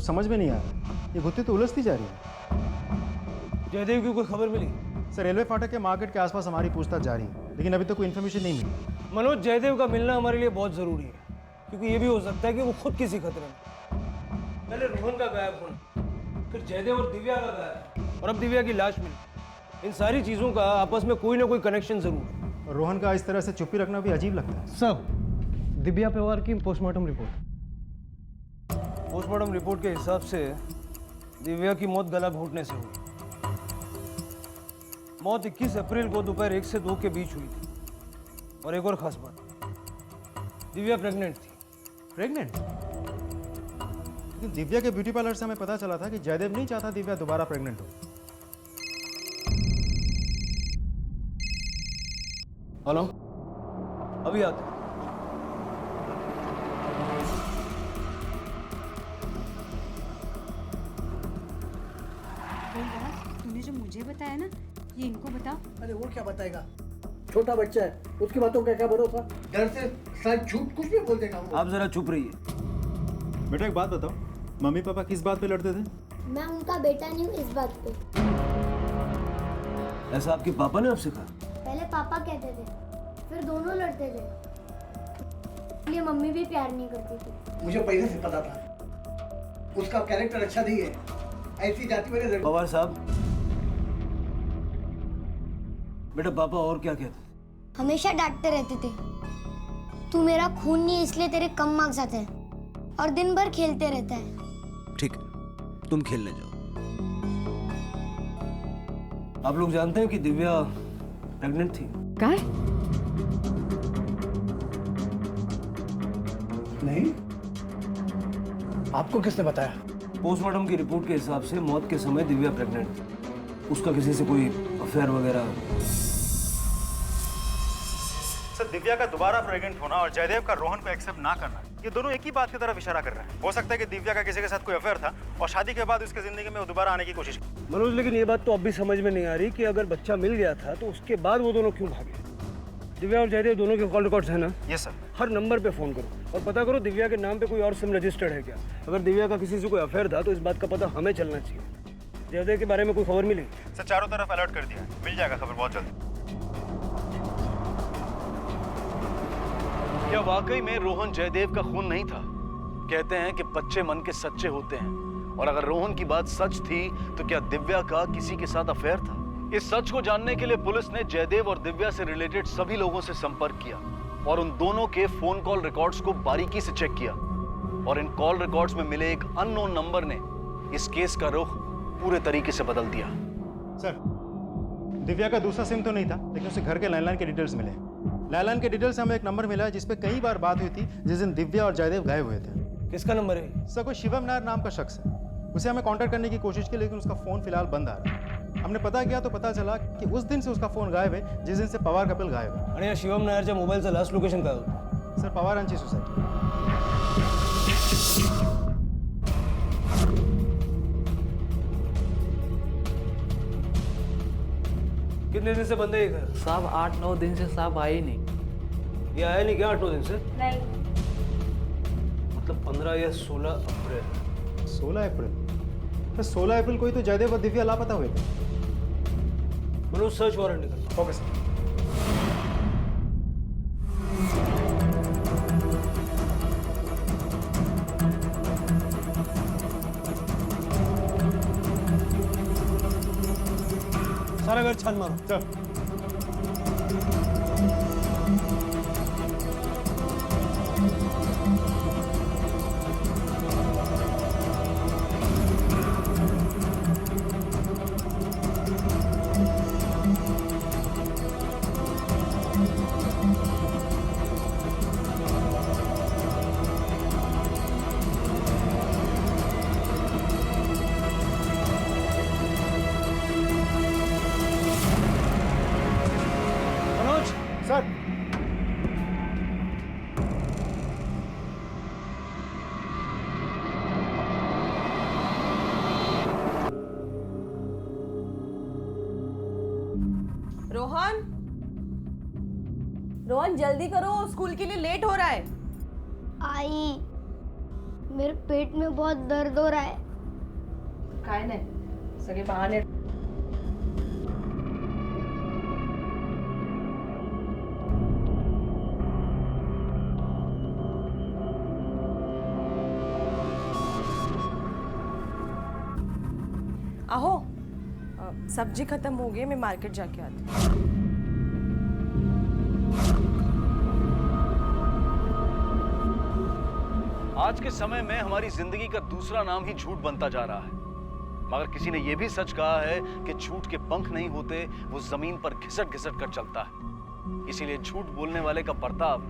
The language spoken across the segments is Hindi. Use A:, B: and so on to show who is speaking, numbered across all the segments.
A: कुछ समझ में नहीं आ रहा, ये गुत्थी तो उलझती जा रही है।
B: जयदेव की कोई खबर मिली?
A: सर रेलवे फाटक के मार्केट के आसपास हमारी पूछताछ जारी है, लेकिन अभी तक कोई इन्फॉर्मेशन नहीं मिली।
B: मनोज, जयदेव का मिलना हमारे लिए बहुत जरूरी है, क्योंकि ये भी हो सकता है कि वो खुद किसी खतरे में। पहले रोहन का गायब होना, फिर जयदेव और दिव्या का गायब, और अब दिव्या की लाश मिली। इन सारी चीजों का आपस में कोई ना कोई कनेक्शन जरूर है।
A: और रोहन का इस तरह से चुप्पी रखना भी अजीब लगता है।
C: सब दिव्या पवार की पोस्टमार्टम रिपोर्ट।
B: पोस्टमार्टम रिपोर्ट के हिसाब से दिव्या की मौत गला घोंटने से हुई। मौत 21 अप्रैल को दोपहर 1 से 2 के बीच हुई थी। और एक और खास बात, दिव्या प्रेग्नेंट थी।
A: प्रेग्नेंट? लेकिन दिव्या के ब्यूटी पार्लर से हमें पता चला था कि जयदेव नहीं चाहता दिव्या दोबारा प्रेग्नेंट हो।
B: हेलो, अभी आते हैं।
D: तूने जो मुझे बताया ना, ये इनको बताओ।
E: अरे वो क्या बताएगा, छोटा बच्चा है, उसकी बातों का क्या भरोसा। डर से शायद झूठ कुछ भी बोल देगा वो।
B: आप जरा चुप रहिए।
A: बेटा एक बात बताओ, मम्मी पापा किस बात पे लड़ते थे?
F: मैं उनका बेटा नहीं हूँ इस बात पे।
B: ऐसा आपके पापा ने आपसे कहा?
F: पहले पापा कहते थे, फिर दोनों लड़ते थे, इसलिए मम्मी भी प्यार नहीं करती थी।
E: मुझे पहले से पता था उसका कैरेक्टर अच्छा नहीं है, ऐसी जाति वाले लड़के।
B: पवार साहब, बेटा पापा और क्या कहते?
F: हमेशा डांटते रहते थे, तू मेरा खून नहीं इसलिए तेरे कम मार्क्स आते हैं, और दिन भर खेलते रहता है।
G: ठीक, तुम खेलने जाओ।
B: आप लोग जानते हैं कि दिव्या प्रेग्नेंट थी?
D: काय?
E: नहीं, आपको किसने बताया?
B: पोस्टमार्टम की रिपोर्ट के हिसाब से मौत के समय दिव्या प्रेग्नेंट थी। उसका किसी से कोई अफेयर वगैरह?
A: सर दिव्या का दोबारा प्रेग्नेंट होना और जयदेव का रोहन को एक्सेप्ट ना करना, ये दोनों एक ही बात की तरफ इशारा कर रहे हैं। हो सकता है कि दिव्या का किसी के साथ कोई अफेयर था और शादी के बाद उसकी जिंदगी में वो दोबारा आने की कोशिश की।
B: मनोज, लेकिन ये बात तो अब भी समझ में नहीं आ रही कि अगर बच्चा मिल गया था तो उसके बाद वो दोनों क्यों भागे? दिव्या और जयदेव दोनों के कॉल रिकॉर्ड्स हैं ना?
A: Yes sir.
B: हर नंबर पे फोन करो और पता करो दिव्या के नाम पे कोई और सिम रजिस्टर्ड है क्या। अगर दिव्या का किसी से कोई अफेयर था तो इस बात का पता हमें चलना चाहिए। जयदेव के बारे में कोई खबर मिली?
A: सर चारों तरफ अलर्ट कर दिया है, मिल जाएगा खबर बहुत जल्दी।
H: क्या वाकई में रोहन जयदेव का खून नहीं था? कहते हैं कि बच्चे मन के सच्चे होते हैं, और अगर रोहन की बात सच थी तो क्या दिव्या का किसी के साथ अफेयर था? इस सच को जानने के लिए पुलिस ने जयदेव और दिव्या से रिलेटेड सभी लोगों से संपर्क किया और उन दोनों के फोन कॉल रिकॉर्ड्स को बारीकी से चेक किया, और इन कॉल रिकॉर्ड्स में मिले एक अननोन नंबर ने इस केस का रुख पूरे तरीके से बदल दिया।
A: सर दिव्या का दूसरा सिम तो नहीं था, लेकिन उसे घर के लैंडलाइन के डिटेल्स मिले। लैंडलाइन के डिटेल्स से हमें एक नंबर मिला है जिस पे कई बार बात हुई थी जिस दिन दिव्या और जयदेव गायब हुए थे।
B: किसका नंबर है?
A: सर कोई शिवम नायर नाम का शख्स है, उसे हमें कांटेक्ट करने की कोशिश की, लेकिन उसका फोन फिलहाल बंद आ रहा है। हमने पता किया तो पता चला कि उस दिन से उसका फोन गायब है जिस दिन से पवार कपिल गायब है।
B: आणि या शिवम नायरच्या मोबाईलचा लास्ट लोकेशन काय होतं?
A: सर पवार यांची सोसायटी।
B: कितने दिन से बंद है ये घर?
C: साहब 8-9 दिन से साहब आए ही नहीं।
B: ये आया नहीं क्या 8-9 दिन से?
F: नहीं।
B: मतलब 15 या 16 अप्रैल।
A: 16 अप्रैल? सर 16 अप्रैल को ही तो जयदेव और दिव्या लापता हुए थे।
B: मनोज, सर्च वारंट निकल।
A: Okay sir.
B: सारा घर छान मारो।
A: चल। सर
I: रोहन, रोहन जल्दी करो, स्कूल के लिए लेट हो रहा है।
F: आई मेरे पेट में बहुत दर्द हो रहा है।
I: काय नाही, सगळे बहाणे. आहो, सब्जी खत्म हो गई, मैं मार्केट जाके आती हूँ.
H: आज के समय में हमारी जिंदगी का दूसरा नाम ही झूठ बनता जा रहा है, मगर किसी ने यह भी सच कहा है कि झूठ के पंख नहीं होते, वो जमीन पर घिसट घिसट कर चलता है. इसीलिए झूठ बोलने वाले का बर्ताव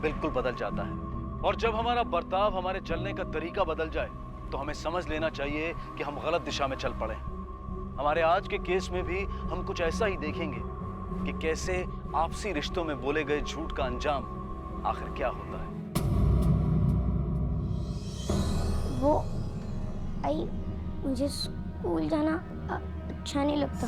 H: बिल्कुल बदल जाता है. और जब हमारा बर्ताव, हमारे चलने का तरीका बदल जाए तो हमें समझ लेना चाहिए कि हम गलत दिशा में चल पड़े. हमारे आज के केस में भी हम कुछ ऐसा ही देखेंगे कि कैसे आपसी रिश्तों में बोले गए झूठ का अंजाम आखिर क्या होता है.
F: वो आई, मुझे स्कूल जाना अच्छा नहीं लगता.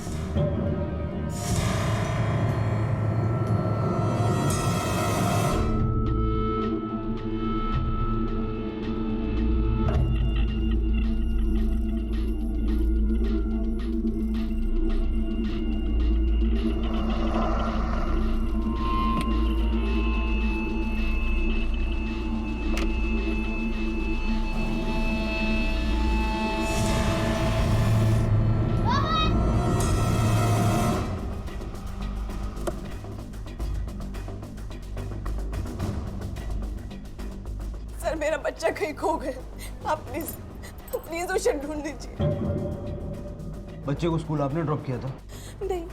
I: सर, मेरा बच्चा कहीं खो गया. आप प्लीज उसे ढूंढ दीजिए.
B: बच्चे को स्कूल आपने ड्रॉप किया था?
I: नहीं,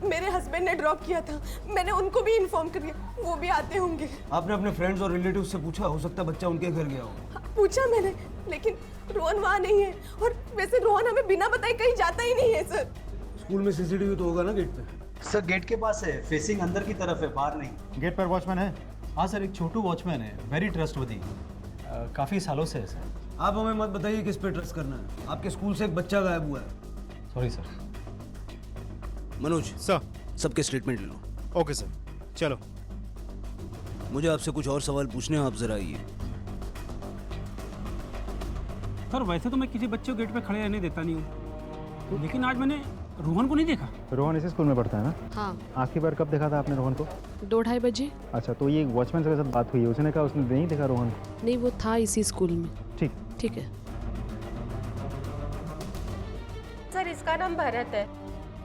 I: मेरे हस्बैंड ने ड्रॉप किया था. मैंने उनको भी इन्फॉर्म कर दिया, वो भी आते होंगे.
B: आपने अपने फ्रेंड्स और रिलेटिव्स से पूछा? हो सकता है बच्चा उनके घर गया हो.
I: पूछा मैंने, लेकिन रोहन वहाँ नहीं है. और वैसे रोहन हमें बिना बताए कहीं जाता ही नहीं है सर.
B: स्कूल में सीसीटीवी तो होगा ना गेट पे?
G: सर गेट के पास है, फेसिंग अंदर की तरफ है, बाहर नहीं.
A: गेट पर वॉचमैन है?
J: हाँ सर, एक छोटू वॉचमैन है, वेरी ट्रस्टवर्दी, काफ़ी सालों से है सर.
B: आप हमें मत बताइए किस पे ट्रस्ट करना है. आपके स्कूल से एक बच्चा गायब हुआ है.
J: Sorry sir.
G: मनोज,
A: सर.
G: सबके स्टेटमेंट ले लो.
A: ओके सर, चलो.
G: मुझे आपसे कुछ और सवाल पूछने हैं, आप जरा आइए.
K: सर वैसे तो मैं किसी बच्चे को गेट पे खड़े रहने देता नहीं हूँ, लेकिन आज मैंने रोहन को नहीं देखा.
J: रोहन इसी स्कूल में पढ़ता है ना?
C: हाँ.
J: आखिरी बार कब देखा था आपने रोहन को?
C: 2-2:30 बजे.
J: अच्छा, तो ये वॉचमैन के साथ बात हुई है, उसने कहा उसने नहीं देखा रोहन को?
C: नहीं, वो था इसी स्कूल में.
J: ठीक.
C: ठीक है.
I: सर, इसका नाम भरत है.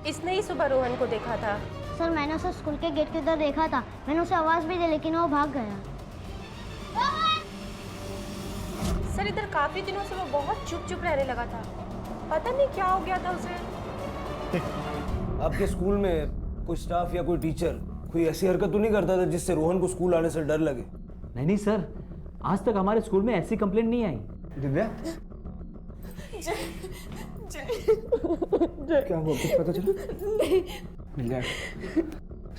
I: इसने ही सुबह रोहन को देखा था.
F: सर, मैंने उसे स्कूल के गेट के उधर देखा था. मैंने उसे आवाज भी दी, लेकिन वो भाग गया.
I: सर, इधर काफी दिनों से वो बहुत चुप रहने लगा था. पता नहीं क्या हो गया था उसे.
B: आपके स्कूल में कोई स्टाफ या कोई टीचर कोई ऐसी हरकत तो नहीं करता था जिससे रोहन को स्कूल आने से डर लगे?
C: नहीं सर, आज तक हमारे स्कूल में ऐसी कंप्लेंट नहीं आई.
B: दिव्या,
E: क्या हुआ, कुछ पता चला? मिल जाए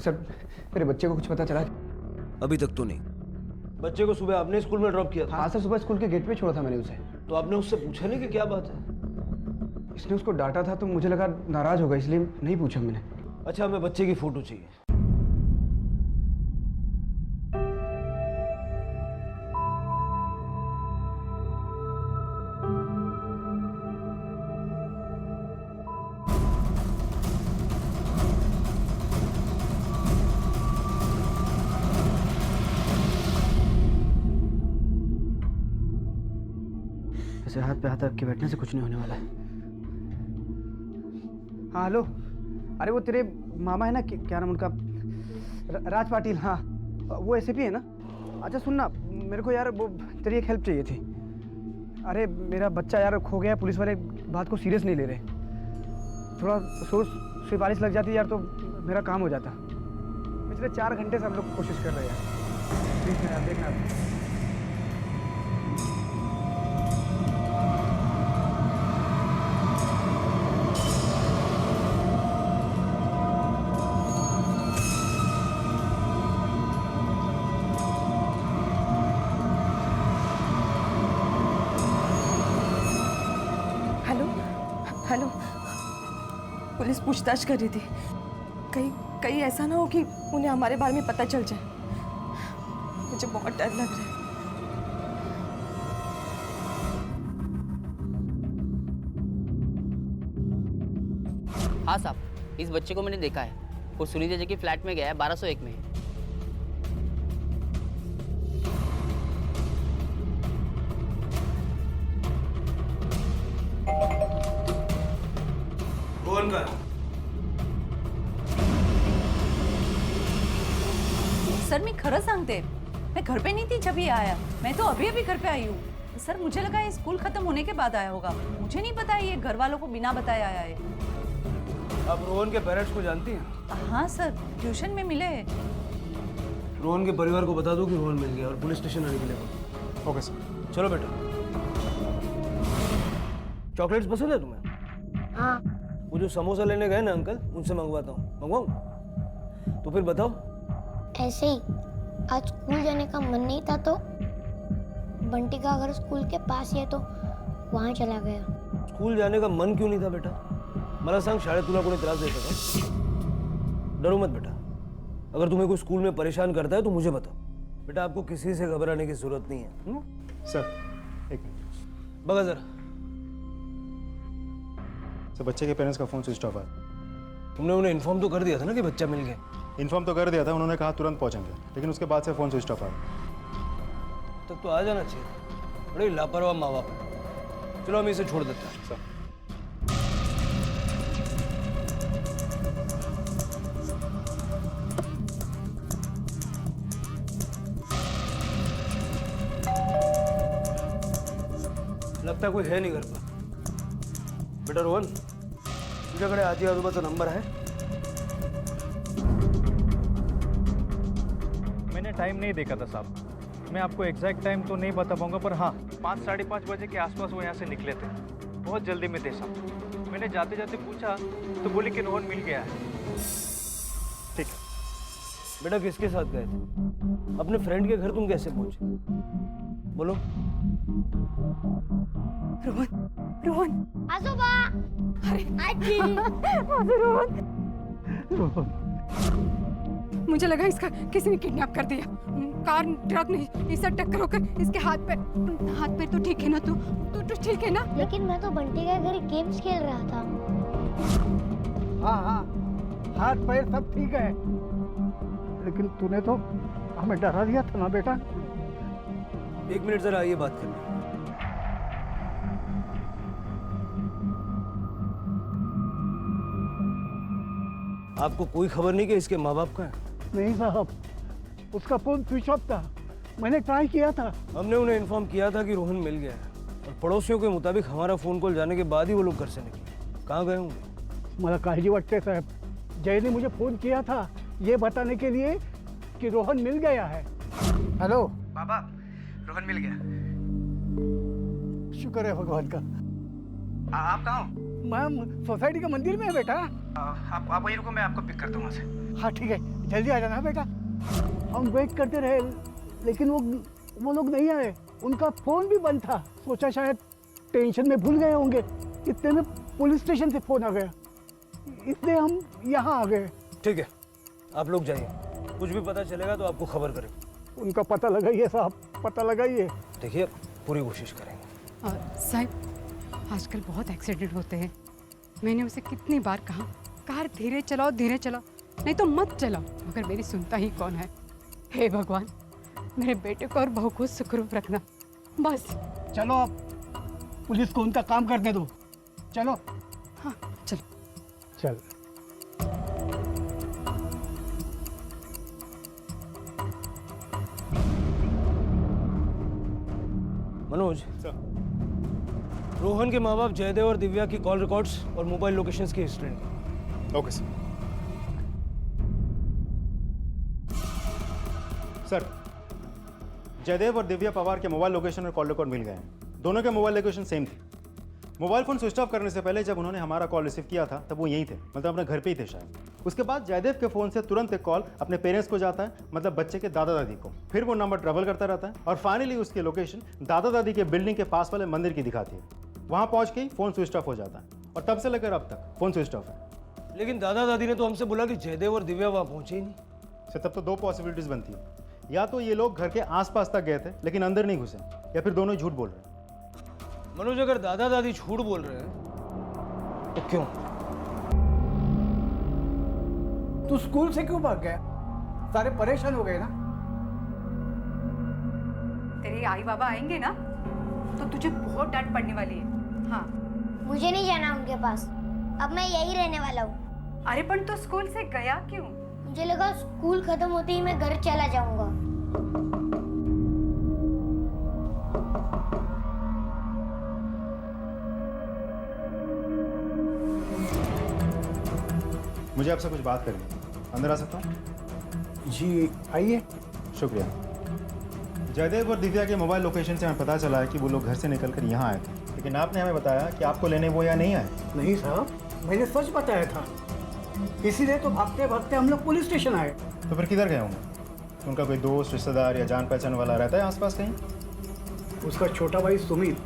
E: सर. मेरे बच्चे को कुछ पता चला?
G: अभी तक तो नहीं.
B: बच्चे को सुबह आपने स्कूल में ड्रॉप किया था?
E: हाँ सर, सुबह स्कूल के गेट पे छोड़ा था मैंने उसे.
B: तो आपने उससे पूछा नहीं कि क्या बात है?
E: इसने उसको डांटा था तो मुझे लगा नाराज होगा, इसलिए नहीं पूछा मैंने.
B: अच्छा, हमें बच्चे की फोटो चाहिए.
E: ऐसे हाथ पे हाथ रख के बैठने से कुछ नहीं होने वाला है. हाँ हेलो. अरे वो तेरे मामा है ना, क्या नाम उनका, राज पाटिल. हाँ, वो एसएपी है ना? अच्छा सुन ना, मेरे को यार वो तेरी एक हेल्प चाहिए थी. अरे मेरा बच्चा यार खो गया, पुलिस वाले बात को सीरियस नहीं ले रहे. थोड़ा सोच सिफारिश लग जाती यार तो मेरा काम हो जाता. पिछले 4 घंटे से हम लोग कोशिश कर रहे हैं यार. प्लीज यार देखना.
I: हेलो, पुलिस पूछताछ कर रही थी. कहीं ऐसा ना हो कि उन्हें हमारे बारे में पता चल जाए. मुझे बहुत डर लग रहा है.
L: हाँ साहब, इस बच्चे को मैंने देखा है। वो सुनीता जी के फ्लैट में गया है, 1201 में।
B: रोहन का
I: सर मी खरं सांगते, मैं घर पे नहीं थी जब ये आया। मैं तो अभी अभी घर पे आई हूँ। सर मुझे लगा ये स्कूल खत्म होने के बाद आया होगा। मुझे नहीं पता ये घर वालों को बिना बताए आया है।
B: आप रोहन के पेरेंट्स को जानती हैं?
I: हाँ सर, ट्यूशन में मिले।
B: रोहन के परिवार को बता दो कि रोहन मिल गया और पुलिस स्टेशन आने के लिए बोलो।
A: Okay sir.
B: चलो बेटा। चॉकलेट्स पसंद है तुम्हें?
F: हाँ।
B: वो जो समोसा लेने गए ना अंकल, उनसे मंगवाता हूँ। मंगवाऊँ? तो फिर बताओ।
F: ऐसे ही आज स्कूल जाने का मन नहीं था तो बंटी का घर स्कूल के पास ही है तो वहाँ चला गया।
B: स्कूल जाने का मन क्यों नहीं था बेटा? मला सांग, शाळेत तुला कोणी त्रास देतं का? डरो मत बेटा। अगर तुम्हें कोई स्कूल में परेशान करता है तो मुझे बताओ। बेटा आपको किसी से घबराने की जरूरत नहीं है।
A: सर एक मिनट।
B: बगा जरा।
A: सर बच्चे के पेरेंट्स का फ़ोन स्विच ऑफ है।
B: तुमने उन्हें इन्फॉर्म तो कर दिया था ना कि बच्चा मिल गया?
A: इन्फॉर्म तो कर दिया था, उन्होंने कहा तुरंत पहुंचेंगे, लेकिन उसके बाद से फ़ोन स्विच ऑफ है।
B: तब तो आ जाना चाहिए। बड़े लापरवाह माँ बाप है। चलो हम इसे छोड़ देते हैं।
A: सर
B: लगता है कोई है नहीं घर पर। बेटा रोहन, तुझ्याकडे आजी आजोबाचा नंबर आहे?
J: मैंने टाइम नहीं देखा था साहब। मैं आपको एग्जैक्ट टाइम तो नहीं बता पाऊंगा, पर हाँ 5 साढ़े 5 बजे के आसपास वो यहाँ से निकले थे। बहुत जल्दी में थे साहब। मैंने जाते जाते पूछा तो बोले कि रोहन मिल गया है।
A: ठीक है।
B: बेटा किसके साथ गए थे? अपने फ्रेंड के घर तुम कैसे पहुंचे? बोलो।
I: रोहन, रोहन।
F: आजोबा।
I: अरे
F: आजी।
I: रोहन। मुझे लगा इसका किसी ने किडनैप कर दिया। कार ट्रक ने इससे टक्कर होकर इसके हाथ पैर तो ठीक है ना? तू ठीक है ना?
F: लेकिन मैं तो बंटी के घर गेम्स खेल रहा था।
E: हाँ हाँ, हाथ पैर सब ठीक है, लेकिन तूने तो हमें डरा दिया था ना बेटा।
B: 1 मिनट जरा आइए बात करने। आपको कोई खबर नहीं कि इसके माँ बाप का है?
E: नहीं साहब, उसका फोन स्विच ऑफ था। मैंने ट्राई किया था।
B: हमने उन्हें इन्फॉर्म किया था कि रोहन मिल गया है, और पड़ोसियों के मुताबिक हमारा फोन कॉल जाने के बाद ही वो लोग घर से निकले। कहाँ गए होंगे?
E: मला काळजी वाटते साहब। जय ने मुझे फोन किया था ये बताने के लिए कि रोहन मिल गया है। हेलो
M: बाबा, रोहन मिल गया।
E: शुक्र है भगवान का।
M: आप कहाँ हो?
E: मैं सोसाइटी के मंदिर में है बेटा।
M: आप वहीं रुको, मैं आपको पिक करता हूँ वहाँ से।
E: हाँ ठीक है, जल्दी आ जाना बेटा। हम वेट करते रहे लेकिन वो लोग नहीं आए। उनका फोन भी बंद था। सोचा शायद टेंशन में भूल गए होंगे। इतने में पुलिस स्टेशन से फोन आ गया, इसलिए हम यहाँ आ गए।
B: ठीक है, आप लोग जाइए। कुछ भी पता चलेगा तो आपको खबर करेंगे।
E: उनका पता लगाइए साहब, पता लगाइए।
B: देखिए पूरी कोशिश करेंगे।
D: साहब आजकल बहुत एक्सीडेंट होते हैं। मैंने उसे कितनी बार कहा कार धीरे चलाओ, नहीं तो मत चलाओ, मगर मेरी सुनता ही कौन है। हे भगवान, मेरे बेटे को और बहू को सुखरूप रखना बस।
E: चलो अब पुलिस को उनका काम करने दो। चलो।
D: हाँ चलो।
E: चल।
B: मनोज, रोहन के माँ बाप जयदेव और दिव्या की कॉल रिकॉर्ड्स और मोबाइल लोकेशंस की हिस्ट्री निकालो।
A: Okay sir. सर, जयदेव और दिव्या पवार के मोबाइल लोकेशन और कॉल रिकॉर्ड मिल गए हैं। दोनों के मोबाइल लोकेशन सेम थी। मोबाइल फ़ोन स्विच ऑफ करने से पहले जब उन्होंने हमारा कॉल रिसीव किया था तब वो यहीं थे, मतलब अपने घर पे ही थे शायद। उसके बाद जयदेव के फ़ोन से तुरंत एक कॉल अपने पेरेंट्स को जाता है, मतलब बच्चे के दादा दादी को। फिर वो नंबर ट्रैवल करता रहता है और फाइनली उसकी लोकेशन दादा दादी के बिल्डिंग के पास वाले मंदिर की दिखाती है। वहाँ पहुँच के ही फ़ोन स्विच ऑफ हो जाता है और तब से लेकर अब तक फ़ोन स्विच ऑफ है।
B: लेकिन दादा दादी ने तो हमसे बोला कि जयदेव और दिव्या वहाँ पहुँचे ही नहीं।
A: सर, तब तो दो पॉसिबिलिटीज़ बनती है। या तो ये लोग घर के आसपास तक गए थे लेकिन अंदर नहीं घुसे, या फिर दोनों ही झूठ बोल रहे हैं।
B: मनोज, अगर दादा दादी झूठ बोल रहे हैं तो क्यों?
E: तू स्कूल से क्यों भाग गया? सारे परेशान हो गए ना?
D: तेरे आई बाबा आएंगे ना तो तुझे बहुत डांट पड़ने वाली है। हाँ।
F: मुझे नहीं जाना उनके पास, अब मैं यही रहने वाला हूँ।
D: अरे पण तो स्कूल से गया क्यों?
F: मुझे लगा स्कूल खत्म होते ही मैं घर चला जाऊंगा।
A: मुझे आपसे कुछ बात करनी है, अंदर आ सकता हूँ?
E: जी आइए।
A: शुक्रिया। जयदेव और दिव्या के मोबाइल लोकेशन से हमें पता चला है कि वो लोग घर से निकलकर यहाँ आए थे, लेकिन आपने हमें बताया कि आपको लेने वो यहाँ नहीं आए।
E: नहीं साहब, मैंने सच बताया था, इसीलिए तो भागते भागते हम लोग पुलिस स्टेशन आए।
A: तो फिर किधर गए होंगे? उनका कोई दोस्त, रिश्तेदार या जान पहचान वाला रहता है आसपास कहीं?
E: उसका छोटा भाई सुमित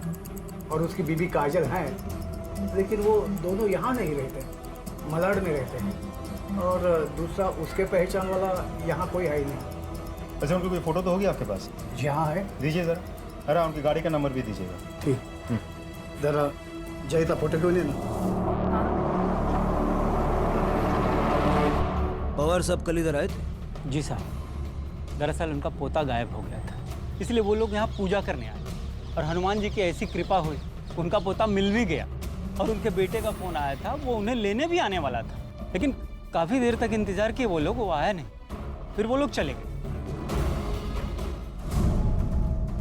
E: और उसकी बीबी काजल हैं, लेकिन वो दोनों यहाँ नहीं रहते, मलाड में रहते हैं। और दूसरा उसके पहचान वाला यहाँ कोई है ही नहीं।
A: अच्छा, उनकी कोई फोटो तो होगी आपके पास?
E: जी हाँ है।
A: दीजिए ज़रा। अरे उनकी गाड़ी का नंबर भी दीजिएगा।
E: ठीक। जरा जयता फोटो क्यों लेना?
G: पवार साहब कल इधर आए थे?
K: जी साहब, दरअसल उनका पोता गायब हो गया था, इसलिए वो लोग यहाँ पूजा करने आए और हनुमान जी की ऐसी कृपा हुई, उनका पोता मिल भी गया और उनके बेटे का फ़ोन आया था, वो उन्हें लेने भी आने वाला था, लेकिन काफ़ी देर तक इंतज़ार किए वो लोग, वो आया नहीं, फिर वो लोग चले गए।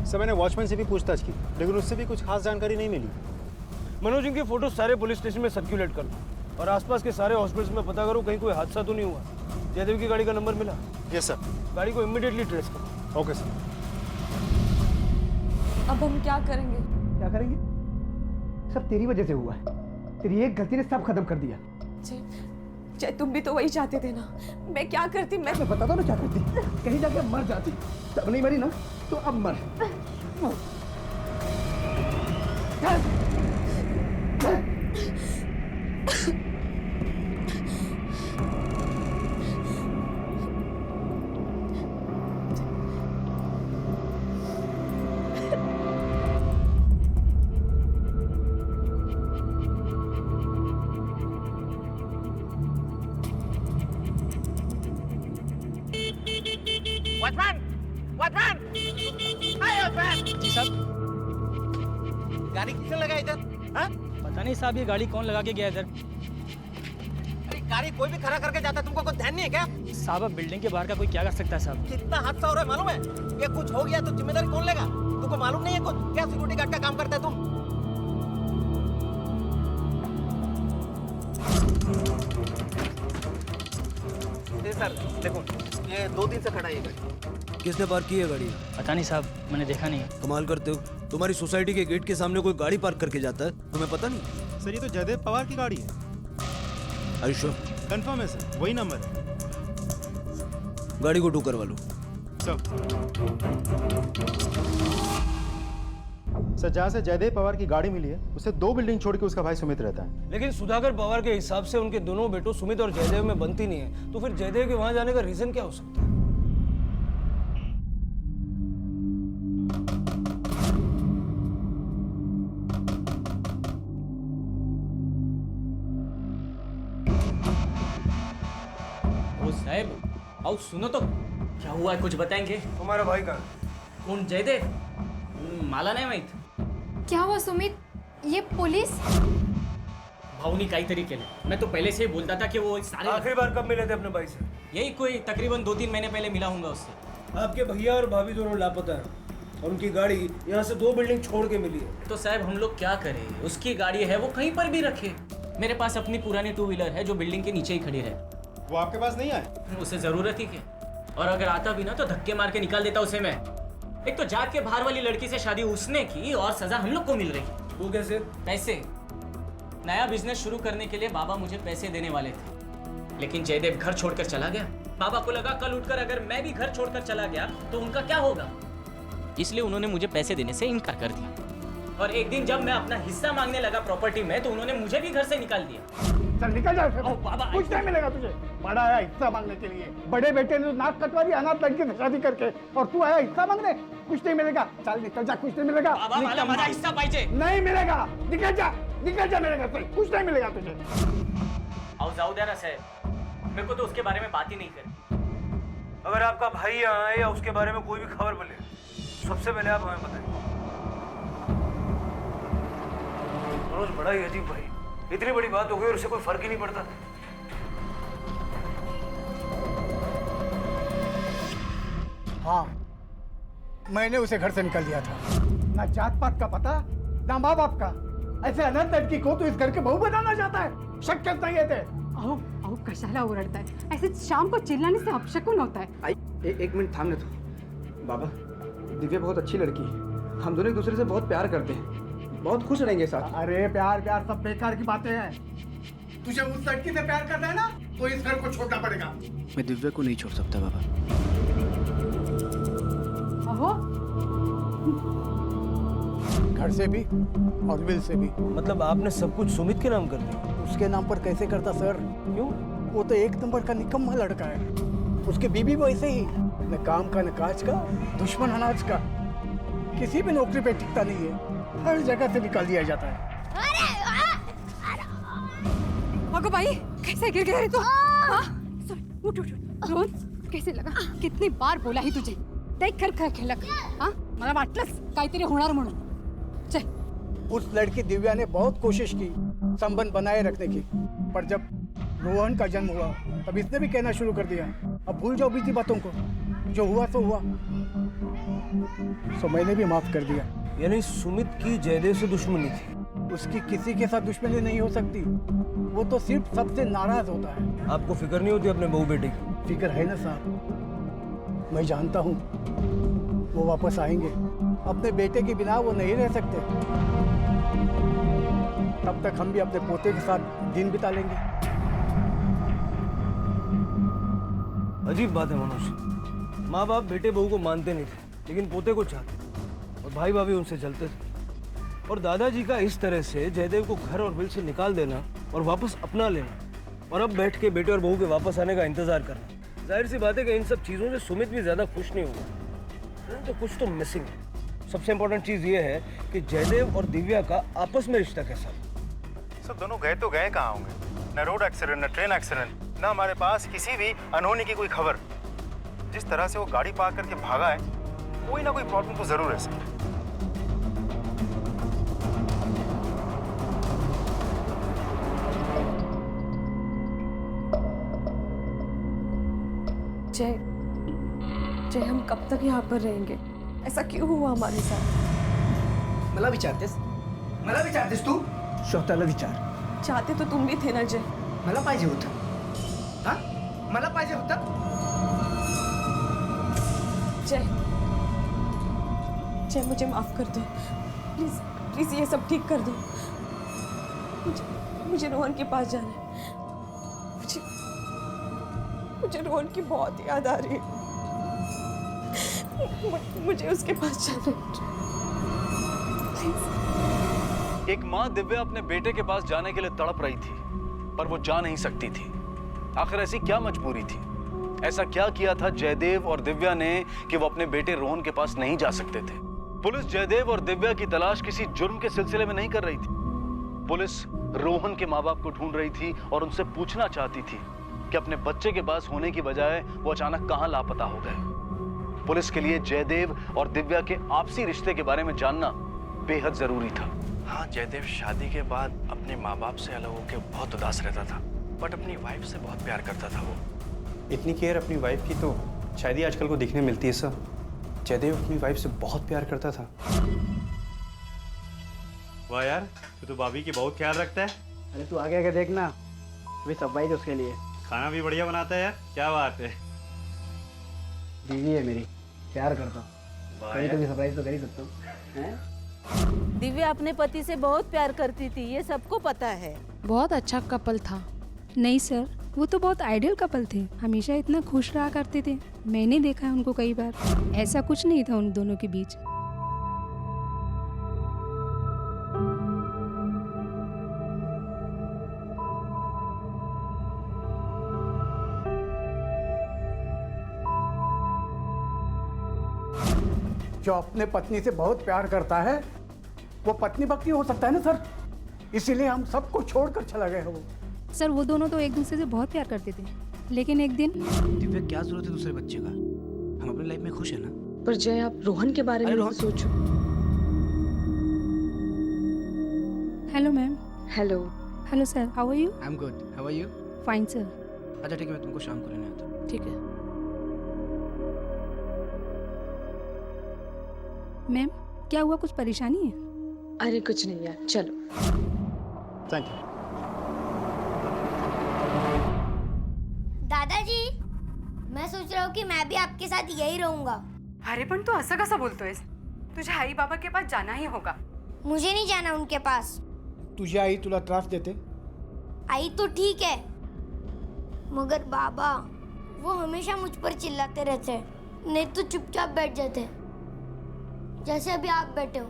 A: सर मैंने वॉचमैन से भी पूछताछ की, लेकिन उससे भी कुछ खास जानकारी नहीं मिली।
B: मनोज, इनके फोटो सारे पुलिस स्टेशन में सर्कुलेट कर लो और आसपास के सारे हॉस्पिटल्स में पता करो कहीं कोई हादसा तो नहीं हुआ। जयदेव की गाड़ी का नंबर मिला?
A: Yes sir.
B: गाड़ी को इमीडिएटली ट्रेस करो।
A: Okay sir.
N: अब हम क्या करेंगे?
E: क्या करेंगे? सब तेरी वजह से हुआ है, तेरी एक गलती ने सब खत्म कर दिया।
N: जय तुम भी तो वही चाहते थे ना, मैं क्या करती? मैं
E: बताता ना क्या करती, कहीं जाके मर जाती। तब नहीं मरी ना तो अब मर।
L: वॉचमैन! वॉचमैन! हाय वॉचमैन!
K: जी साहब।
L: गाड़ी किसने लगा इधर? हाँ?
K: पता नहीं साहब, ये गाड़ी कौन लगा के गया इधर?
L: अरे गाड़ी कोई भी खड़ा करके जाता है, तुमको कोई ध्यान नहीं है क्या?
K: साहब अब बिल्डिंग के बाहर का कोई क्या कर सकता है साहब?
L: कितना हादसा हो रहा है मालूम है? ये कुछ हो गया तो जिम्मेदारी कौन लेगा? तुमको मालूम नहीं है कुछ? क्या सिक्योरिटी गार्ड का काम करता है तुम? सर देखो, ये 2 दिन से खड़ा है ये गाड़ी।
G: किसने पार्क की है गाड़ी?
K: पता नहीं साहब, मैंने देखा नहीं।
G: कमाल करते हो, तुम्हारी सोसाइटी के गेट के सामने कोई गाड़ी पार्क करके जाता है, तुम्हें पता नहीं?
A: सर ये तो जयदेव पवार की गाड़ी है।
G: Are you sure?
A: कंफर्म है सर, वही नंबर है।
G: गाड़ी को टू करवा लो।
A: सर जहाँ से जयदेव पवार की गाड़ी मिली है उससे 2 बिल्डिंग छोड़ के उसका भाई सुमित रहता है।
B: लेकिन सुधाकर पवार के हिसाब से उनके दोनों बेटों सुमित और जयदेव में बनती नहीं है, तो फिर जयदेव के वहां जाने का रीजन क्या हो सकता है?
C: ओ साहब, आओ सुनो तो, क्या हुआ है, कुछ बताएंगे?
B: तुम्हारा भाई का
C: कौन? जयदेव? मला नाही माहित.
N: क्या हुआ सुमित? ये पुलिस?
C: भाऊनी काहीतरी केलं. मैं तो पहले से ही बोलता था कि वो सारे...
B: आखिरी बार कब मिले थे अपने भाई से?
C: यही कोई तकरीबन 2-3 महीने पहले मिला हूँगा उससे।
B: आपके भैया और भाभी दोनों लापता हैं और उनकी गाड़ी यहाँ से 2 बिल्डिंग छोड़ के मिली है।
C: तो साहब हम लोग क्या करें? उसकी गाड़ी है, वो कहीं पर भी रखे। मेरे पास अपनी पुरानी 2 व्हीलर है जो बिल्डिंग के नीचे ही खड़ी है।
A: वो आपके पास नहीं आए?
C: उसे जरूरत ही क्या, और अगर आता भी ना तो धक्के मार के निकाल देता उसे मैं। एक तो जात के बाहर वाली लड़की से शादी उसने की और सजा हम लोग को मिल रही।
B: वो कैसे?
C: पैसे। नया बिजनेस शुरू करने के लिए बाबा मुझे पैसे देने वाले थे, लेकिन जयदेव घर छोड़कर चला गया। बाबा को लगा कल उठकर अगर मैं भी घर छोड़कर चला गया तो उनका क्या होगा, इसलिए उन्होंने मुझे पैसे देने से इनकार कर दिया। और एक दिन जब मैं अपना हिस्सा मांगने लगा प्रॉपर्टी में तो उन्होंने मुझे भी घर से निकाल दिया।
E: चल निकल जा,
C: बाबा
E: कुछ नहीं मिलेगा तुझे। बड़ा आया हिस्सा मांगने के लिए, बड़े बेटे ने तो नाक कटवा दी अनाथ लड़की से शादी करके, और तू आया हिस्सा मांगने? कुछ नहीं मिलेगा, चल निकल जा, कुछ नहीं मिलेगा।
C: बाबा मला माझा हिस्सा पाहिजे।
E: नहीं मिलेगा, निकल जा मेरे घर से, कुछ नहीं मिलेगा तुझे।
C: अहो जाऊ द्या ना साहेब, मेरे को तो उसके बारे में बात ही नहीं करनी।
B: अगर आपका भाई यहाँ आए या उसके बारे में कोई भी खबर मिले, सबसे पहले आप हमें बताइए। मनोज बड़ा ही अजीब भाई, इतनी बड़ी बात हो गई और उसे कोई फर्क ही नहीं पड़ता।
O: हाँ, मैंने उसे घर से निकल दिया था। ना जात पात का पता, ना माँ बाप का। ऐसे अनाथ लड़की को तो इस घर के बहू बनाना चाहता है। शक करता ही है।
D: आओ आओ, कशाला ओरड़ता है? ऐसे शाम को चिल्लाने से अपशकुन होता है।
E: एक मिनट थामने दो। बाबा, दिव्या बहुत अच्छी लड़की है। हम दोनों एक दूसरे से बहुत प्यार करते हैं, बहुत खुश रहेंगे साथ।
O: अरे प्यार प्यार सब बेकार की बातें हैं। तुझे उस लड़की से प्यार करना है ना, तो इस घर को छोड़ना पड़ेगा।
E: मैं दिव्या को नहीं छोड़ सकता बाबा।
D: अहो,
O: घर से भी और विल से भी।
B: मतलब आपने सब कुछ सुमित के नाम कर दिया?
O: उसके नाम पर कैसे करता सर?
B: क्यों?
O: वो तो एक नंबर का निकम्मा लड़का है। उसकी बीवी वैसे ही, न काम का न काज का, दुश्मन अनाज का। किसी भी नौकरी पे टिकता नहीं है, हर जगह से निकाल दिया जाता है।
D: अगो भाई, कैसे गिर गया रे तू? हाँ? उठ उठ उठ। रोहन, कैसे लगा? कितनी बार बोला ही तुझे, देख कर खेलक। हाँ, मला वाटलंच काहीतरी होणार म्हणून। चल।
O: उस लड़की दिव्या ने बहुत कोशिश की संबंध बनाए रखने की, पर जब रोहन का जन्म हुआ तब इसने भी कहना शुरू कर दिया, अब भूल जाओ बीती बातों को, जो हुआ तो हुआ। सो मैंने भी माफ कर दिया।
B: यानी सुमित की जयदेव से दुश्मनी थी?
O: उसकी किसी के साथ दुश्मनी नहीं हो सकती, वो तो सिर्फ सबसे नाराज होता है।
B: आपको फिक्र नहीं होती अपने बहू बेटे की?
O: फिक्र है ना साहब, मैं जानता हूँ वो वापस आएंगे। अपने बेटे के बिना वो नहीं रह सकते। तब तक हम भी अपने पोते के साथ दिन बिता लेंगे।
B: अजीब बात है मनोज, माँ बाप बेटे बहू को मानते नहीं थे, लेकिन पोते को चाहते, और भाई भाभी उनसे चलते थे। और दादाजी का इस तरह से जयदेव को घर और विल से निकाल देना और वापस अपना लेना, और अब बैठ के बेटे और बहू के वापस आने का इंतजार करना। जाहिर सी बात है कि इन सब चीज़ों से सुमित भी ज़्यादा खुश नहीं होगा, तो कुछ तो मिसिंग है। सबसे इम्पोर्टेंट चीज़ ये है कि जयदेव और दिव्या का आपस में रिश्ता कैसा है।
A: सब दोनों गए तो गए कहाँ होंगे? न रोड एक्सीडेंट, न ट्रेन एक्सीडेंट, न हमारे पास किसी भी अनहोनी की कोई खबर। जिस तरह से वो गाड़ी पार्क करके भागा है, कोई ना कोई प्रॉब्लम तो जरूर है सर।
N: जय, हम कब तक यहाँ पर रहेंगे? ऐसा क्यों हुआ हमारे साथ?
E: मला विचारतेस तू? स्वतःला विचार।
N: चाहते तो तुम भी थे ना जय?
E: मला पाहिजे होतं। हाँ, मला पाहिजे होतं।
N: जय, मुझे माफ कर दो प्लीज, प्लीज ये सब ठीक कर दो। मुझे रोहन के पास जाना है। मुझे रोहन की बहुत याद आ रही है। मुझे उसके पास जाना है।
H: एक माँ दिव्या अपने बेटे के पास जाने के लिए तड़प रही थी, पर वो जा नहीं सकती थी। आखिर ऐसी क्या मजबूरी थी? ऐसा क्या किया था जयदेव और दिव्या ने कि वो अपने बेटे रोहन के पास नहीं जा सकते थे? पुलिस जयदेव और दिव्या की तलाश किसी जुर्म के सिलसिले में नहीं कर रही थी। पुलिस रोहन के माँ बाप को ढूंढ रही थी और उनसे पूछना चाहती थी कि अपने बच्चे के पास होने की बजाय वो अचानक कहाँ लापता हो गए। पुलिस के लिए जयदेव और दिव्या के आपसी रिश्ते के बारे में जानना बेहद जरूरी था।
P: हाँ, जयदेव शादी के बाद अपने माँ बाप से अलग होकर बहुत उदास रहता था, बट अपनी वाइफ से बहुत प्यार करता था वो।
J: इतनी केयर अपनी वाइफ की तो शायद ही आजकल को दिखने मिलती है सर। जयदेव अपनी वाइफ से बहुत प्यार करता था।
K: वाह यार, तू तो भाभी की बहुत ख्याल रखता है।
E: अरे तू आगे आगे देखना, वे सब भाई उसके लिए।
K: खाना भी बढ़िया बनाता है यार, क्या बात है।
E: बीवी है मेरी, प्यार करता हूँ, कभी कभी सरप्राइज तो कर ही सकता हूँ।
Q: दिव्या अपने पति से बहुत प्यार करती थी, ये सबको पता है।
R: बहुत अच्छा कपल था। नहीं सर, वो तो बहुत आइडियल कपल थे, हमेशा इतना खुश रहा करते थे। मैंने देखा है उनको कई बार, ऐसा कुछ नहीं था उन दोनों के बीच।
O: जो अपने पत्नी से बहुत प्यार करता है वो पत्नी भक्ति हो सकता है ना सर, इसीलिए हम सबको छोड़कर चला गया वो।
R: सर वो दोनों तो एक दूसरे से बहुत प्यार करते थे, लेकिन एक दिन
M: दिव्या क्या जरूरत है दूसरे बच्चे का? हम अपनी लाइफ में खुश है ना।
N: पर जय आप रोहन के बारे में
M: अरे
N: मत सोचो।
R: Hello ma'am.
N: Hello.
R: Hello sir, how are you?
M: I am good, how are you?
R: Fine sir.
M: अच्छा ठीक है, मैं तुमको शाम को लेने आता हूँ।
N: ठीक है।
R: मैम क्या हुआ, कुछ परेशानी है?
N: अरे कुछ नहीं यार, चलो।
A: Thank you.
F: दादाजी, मैं सोच रहा हूँ कि मैं भी आपके साथ यही रहूंगा।
D: अरे पण तू असं कसं बोलतोयस? तुझ्या आई बाबा के पास जाना ही होगा।
F: मुझे नहीं जाना उनके पास।
O: तुझी आई तुला त्रास देते?
F: आई तो ठीक है, मगर बाबा वो हमेशा मुझ पर चिल्लाते रहते, नहीं तो चुपचाप बैठ जाते, जैसे अभी आप बैठे हो।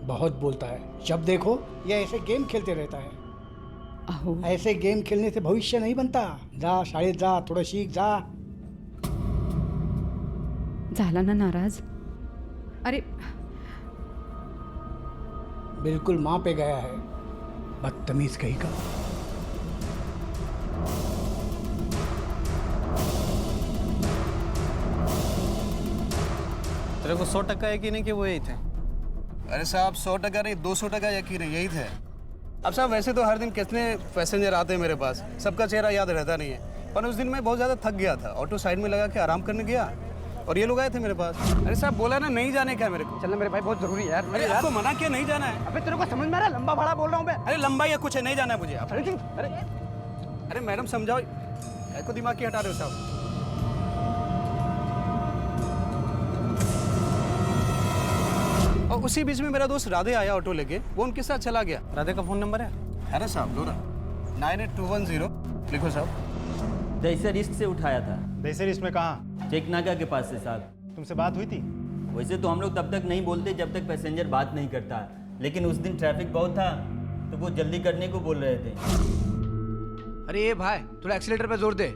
O: बहुत बोलता है, जब देखो ये ऐसे गेम खेलते रहता है। ऐसे गेम खेलने से भविष्य नहीं बनता। जा शाळेत जा, थोडं शिक जा।
D: झाला ना नाराज? अरे
O: बिल्कुल माँ पे गया है, बदतमीज कहीं का।
J: तेरे को 100% यकीन है कि वो यही थे?
S: अरे साहब 100% नहीं, 200% यकीन है, यही थे। अब साहब वैसे तो हर दिन कितने पैसेंजर आते हैं मेरे पास, सबका चेहरा याद रहता नहीं है, पर उस दिन मैं बहुत ज़्यादा थक गया था, ऑटो साइड में लगा के आराम करने गया और ये लोग आए थे मेरे पास। अरे साहब बोला ना नहीं जाने का मेरे को।
M: चलना मेरे भाई, बहुत जरूरी है यार।
S: अरे आपको मना किया नहीं जाना है।
M: अबे तेरे को समझ में आ रहा है? लंबा भाड़ा बोल रहा हूँ मैं।
S: अरे लंबा या कुछ है, नहीं जाना है मुझे। आप
M: अरे
S: अरे मैडम समझाओ, को दिमाग की हटा रहे हो साहब। और उसी बीच में मेरा दोस्त राधे आया ऑटो लेके, वो उनके साथ चला गया।
J: राधे का फोन नंबर है?
S: अरे साहब लो ना, 98210 लिखो साहब।
T: दहीसर ईस्ट से उठाया था।
A: दहीसर ईस्ट में कहाँ?
T: चेकनाका के पास से साहब।
A: तुमसे बात हुई थी?
T: वैसे तो हम लोग तब तक नहीं बोलते जब तक पैसेंजर बात नहीं करता, लेकिन उस दिन ट्रैफिक बहुत था तो वो जल्दी करने को बोल रहे थे।
M: अरे ये भाई थोड़ा एक्सीलेटर पे जोर दे,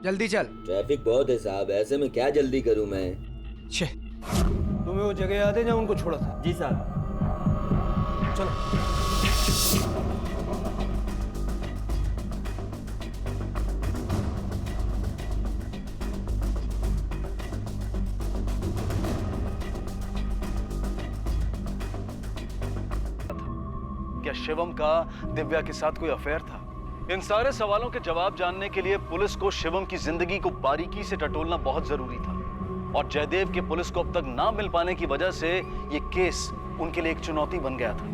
M: जल्दी चल।
T: ट्रैफिक बहुत है साहब, ऐसे में क्या जल्दी करूं मैं।
B: छे, तुम्हें वो जगह याद है जहाँ उनको छोड़ा था?
T: जी साहब।
B: चलो।
H: क्या शिवम का दिव्या के साथ कोई अफेयर था? इन सारे सवालों के जवाब जानने के लिए पुलिस को शिवम की जिंदगी को बारीकी से टटोलना बहुत जरूरी था, और जयदेव के पुलिस को अब तक ना मिल पाने की वजह से ये केस उनके लिए एक चुनौती बन गया था।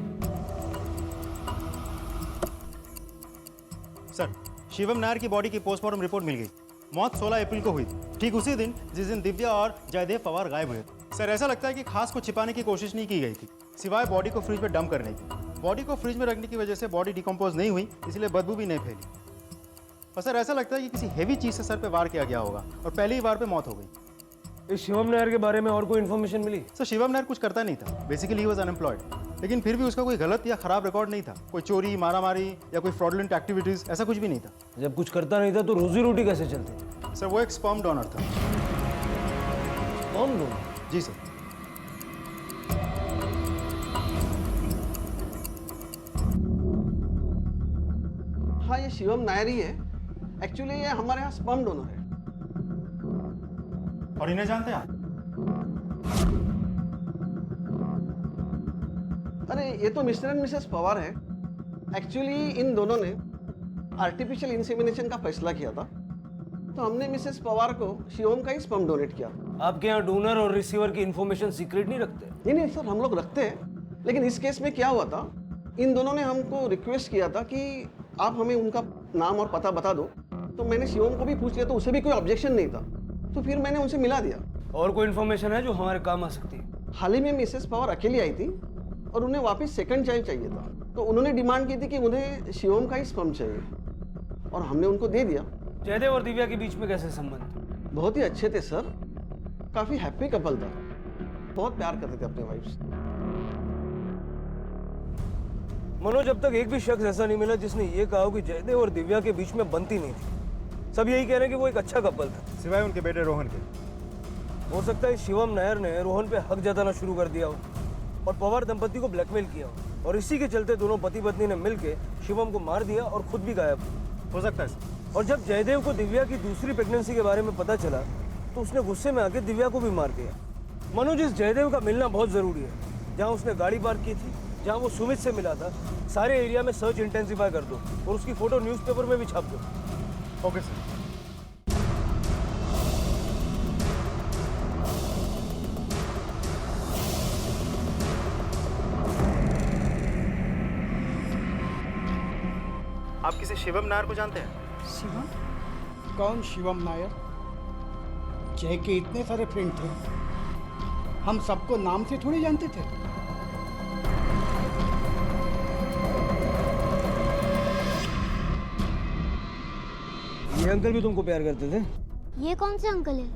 A: सर, शिवम नायर की बॉडी की पोस्टमार्टम रिपोर्ट मिल गई। मौत 16 अप्रैल को हुई थी, ठीक उसी दिन जिस दिन दिव्या और जयदेव पवार गायब हुए थे। सर, ऐसा लगता है कि खास को छिपाने की कोशिश नहीं की गई थी, सिवाय बॉडी को फ्रिज में डंप करने की। बॉडी को फ्रिज में रखने की वजह से बॉडी डिकम्पोज नहीं हुई, इसलिए बदबू भी नहीं फैली। और सर, ऐसा लगता है कि किसी हेवी चीज से सर पे वार किया गया होगा और पहले ही वार पे मौत हो गई।
B: इस शिवम नायर के बारे में और कोई इन्फॉर्मेशन मिली?
A: सर, शिवम नायर कुछ करता नहीं था, बेसिकली ही वाज अनएम्प्लॉयड, लेकिन फिर भी उसका कोई गलत या खराब रिकॉर्ड नहीं था। कोई चोरी, मारामारी या कोई फ्रॉडलेंट एक्टिविटीज ऐसा कुछ भी नहीं था।
B: जब कुछ करता नहीं था तो रोजी रोटी कैसे चलती?
A: सर, वो एक स्पर्म डोनर था।
B: Sperm donor?
A: जी सर।
L: हाँ, ये शिवम नायर ही है। एक्चुअली ये हमारे यहाँ स्पर्म डोनर है।
A: और इन्हें जानते हैं आप?
L: अरे ये तो मिस्टर एंड मिसेस पवार है। एक्चुअली इन दोनों ने आर्टिफिशियल इंसेमिनेशन का फैसला किया था, तो हमने मिसेस पवार को शिवम का ही स्पर्म डोनेट किया।
B: आपके यहाँ डोनर और रिसीवर की इंफॉर्मेशन सीक्रेट नहीं रखते?
L: नहीं नहीं सर, हम लोग रखते हैं, लेकिन इस केस में क्या हुआ था, इन दोनों ने हमको रिक्वेस्ट किया था कि आप हमें उनका नाम और पता बता दो। तो मैंने शिवम को भी पूछ लिया, तो उसे भी कोई ऑब्जेक्शन नहीं था, तो फिर मैंने उनसे मिला दिया।
B: और कोई इन्फॉर्मेशन है जो हमारे काम आ सकती है?
L: हाल ही में मिसेस पवार अकेली आई थी और उन्हें वापस सेकंड चाइल्ड चाहिए था, तो उन्होंने डिमांड की थी कि मुझे शिवम का ही स्पर्म चाहिए, और हमने उनको दे दिया।
B: जयदेव और दिव्या के बीच में कैसे संबंध?
L: बहुत ही अच्छे थे सर, काफी हैप्पी कपल था, बहुत प्यार करते थे अपने वाइफ से।
B: मनोज, जब तक एक भी शख्स ऐसा नहीं मिला जिसने ये कहा कि जयदेव और दिव्या के बीच में बनती नहीं थी। सब यही कह रहे हैं कि वो एक अच्छा कपल था,
A: सिवाय उनके बेटे रोहन के।
B: हो सकता है शिवम नायर ने रोहन पे हक जताना शुरू कर दिया हो और पवार दंपति को ब्लैकमेल किया हो, और इसी के चलते दोनों पति पत्नी ने मिलकर शिवम को मार दिया और खुद भी गायब
A: हो सकता है।
B: और जब जयदेव को दिव्या की दूसरी प्रेगनेंसी के बारे में पता चला तो उसने गुस्से में आके दिव्या को भी मार दिया। मनोज, इस जयदेव का मिलना बहुत ज़रूरी है। जहाँ उसने गाड़ी पार्क की थी, जहाँ वो सुमित से मिला था, सारे एरिया में सर्च इंटेंसिफाई कर दो और उसकी फोटो न्यूज़पेपर में भी छाप दो।
O: Okay sir.
A: आप किसी शिवम नायर को जानते हैं?
O: शिवम? कौन शिवम नायर? जय के इतने सारे फ्रेंड थे, हम सबको नाम से थोड़ी जानते थे।
B: ये अंकल भी तुमको प्यार करते थे?
F: ये कौन से अंकल है?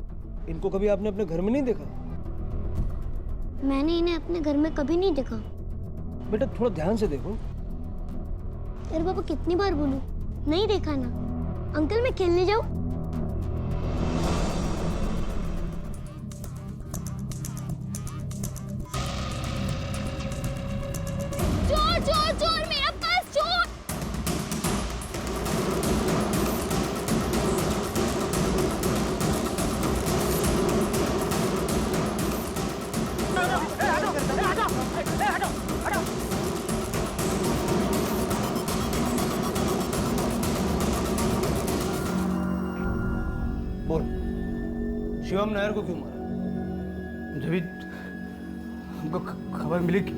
B: इनको कभी आपने अपने घर में नहीं देखा?
F: मैंने इन्हें अपने घर में कभी नहीं देखा।
B: बेटा थोड़ा ध्यान से देखो।
F: अरे बाबा, कितनी बार बोलूं, नहीं देखा ना। अंकल मैं खेलने जाऊं? चोर चोर चोर, मेरा पास चोर।
B: बोल, शिवम नायर को क्यों मारा?
E: जब हमको खबर मिली कि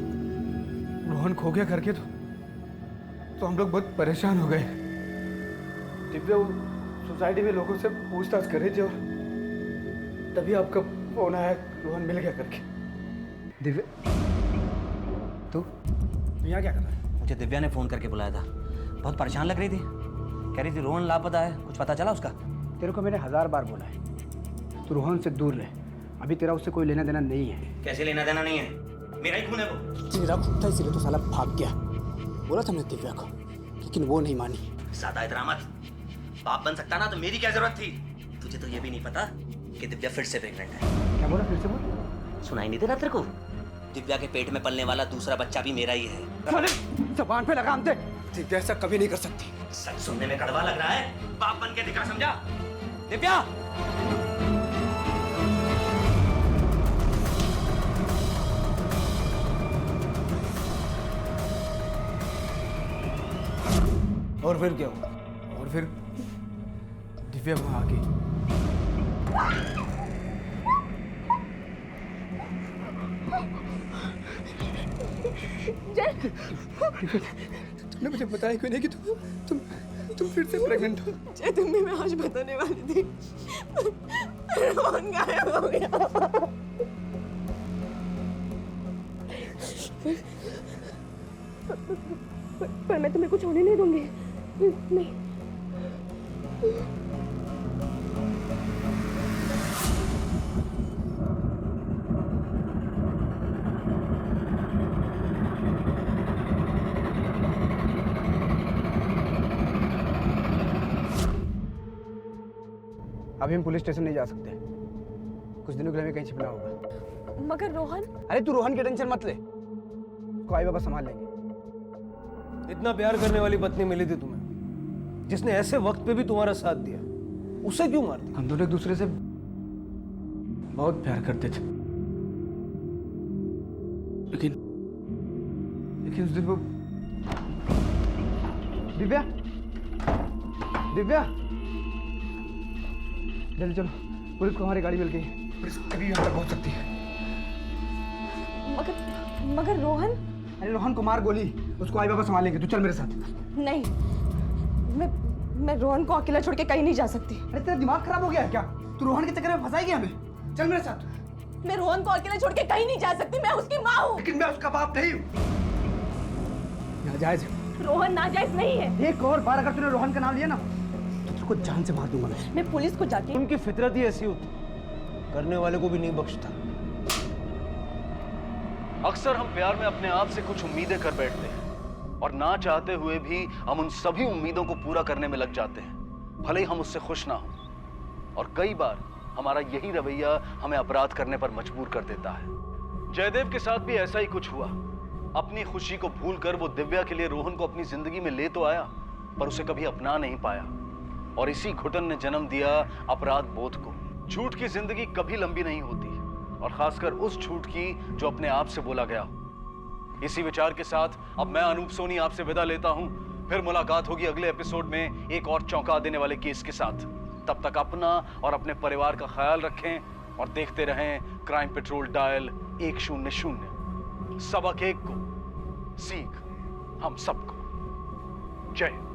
E: रोहन खो गया करके तो हम लोग बहुत परेशान हो गए। दिव्या सोसाइटी में लोगों से पूछताछ कर रही थी और तभी आपका फोन आया, रोहन मिल गया करके। दिव्या, तू यहाँ क्या कर रहा है?
U: मुझे दिव्या ने फ़ोन करके बुलाया था, बहुत परेशान लग रही थी, कह रही थी रोहन लापता है, कुछ पता चला उसका?
E: तेरे को मैंने 1000 बार बोला है, तू रोहन से दूर रहे। अभी तेरा उससे कोई लेना देना नहीं है।
U: कैसे लेना देना नहीं है? मेरा ही खून है वो।
O: तेरा खून था इसलिए तो साला भाग गया। बोला था मैंने दिव्या को, लेकिन वो नहीं मानी।
U: ज्यादा इतना मत, बाप बन सकता ना तो मेरी क्या जरूरत थी? तुझे तो ये भी नहीं पता कि दिव्या फिर से प्रेग्नेंट है।
E: क्या बोला? फिर से बोल।
U: सुनाई नहीं दे रहा तेरे को? दिव्या के पेट में पलने वाला दूसरा बच्चा भी मेरा ही है।
E: जबान पे लगाम दे। दिव्या ऐसा कभी नहीं कर सकती।
U: सच सुनने में कड़वा लग रहा है, बाप बन के दिखा, समझा? दिव्या!
B: और फिर क्या हुआ?
E: और फिर दिव्या वहां आ गई। तुमने मुझे बताया क्यों नहीं कि तुम फिर से प्रेग्नेंट हो?
N: जय, तुम्हें मैं आज बताने वाली थी, रोहन गायब हो गया। पर मैं तुम्हें कुछ होने नहीं दूंगी। नहीं।
E: अभी हम पुलिस स्टेशन नहीं जा सकते, कुछ दिनों के लिए हमें कहीं छिपना होगा।
N: मगर रोहन?
E: अरे तू रोहन की टेंशन मत ले, उसको आई बाबा संभाल लेंगे।
B: इतना प्यार करने वाली पत्नी मिली थी तुम्हें, जिसने ऐसे वक्त पे भी तुम्हारा साथ दिया, उसे क्यों मार दिया?
E: हम दोनों एक दूसरे से बहुत प्यार करते थे, लेकिन उस दिन वो दिव्या जल्दी चलो, पुलिस को हमारी गाड़ी मिल गई, पुलिस अभी यहाँ तक पहुँच सकती है।
N: मगर रोहन?
E: अरे रोहन को मार गोली, उसको आई बाबा संभालेंगे, तू चल मेरे साथ।
N: नहीं, मैं रोहन को अकेला छोड़ के कहीं नहीं जा सकती।
E: अरे तेरा दिमाग खराब हो गया है क्या? तू रोहन के चक्कर में फंसाएगी हमें, चल मेरे साथ।
N: मैं रोहन को अकेला छोड़ के कहीं नहीं जा सकती, मैं उसकी माँ हूँ।
E: लेकिन मैं उसका बाप नहीं हूँ। नाजायज है।
N: रोहन नाजायज नहीं है।
E: एक और बार अगर तूने रोहन का नाम लिया ना तो तुझको जान से मार दूंगा
N: मैं पुलिस को जाके।
B: उनकी फितरत ही ऐसी होती, करने वाले को भी नहीं बख्शता।
H: अक्सर हम प्यार में अपने आप से कुछ उम्मीदें कर बैठते हैं और ना चाहते हुए भी हम उन सभी उम्मीदों को पूरा करने में लग जाते हैं, भले ही हम उससे खुश ना हो। और कई बार हमारा यही रवैया हमें अपराध करने पर मजबूर कर देता है। जयदेव के साथ भी ऐसा ही कुछ हुआ। अपनी खुशी को भूलकर वो दिव्या के लिए रोहन को अपनी जिंदगी में ले तो आया, पर उसे कभी अपना नहीं पाया। और इसी घुटन ने जन्म दिया अपराध बोध को। झूठ की जिंदगी कभी लंबी नहीं होती, और खासकर उस झूठ की जो अपने आप से बोला गया हो। इसी विचार के साथ अब मैं अनूप सोनी आपसे विदा लेता हूं। फिर मुलाकात होगी अगले एपिसोड में एक और चौंका देने वाले केस के साथ। तब तक अपना और अपने परिवार का ख्याल रखें और देखते रहें क्राइम पेट्रोल डायल 100। सबक एक को, सीख हम सबको। जय हिंद।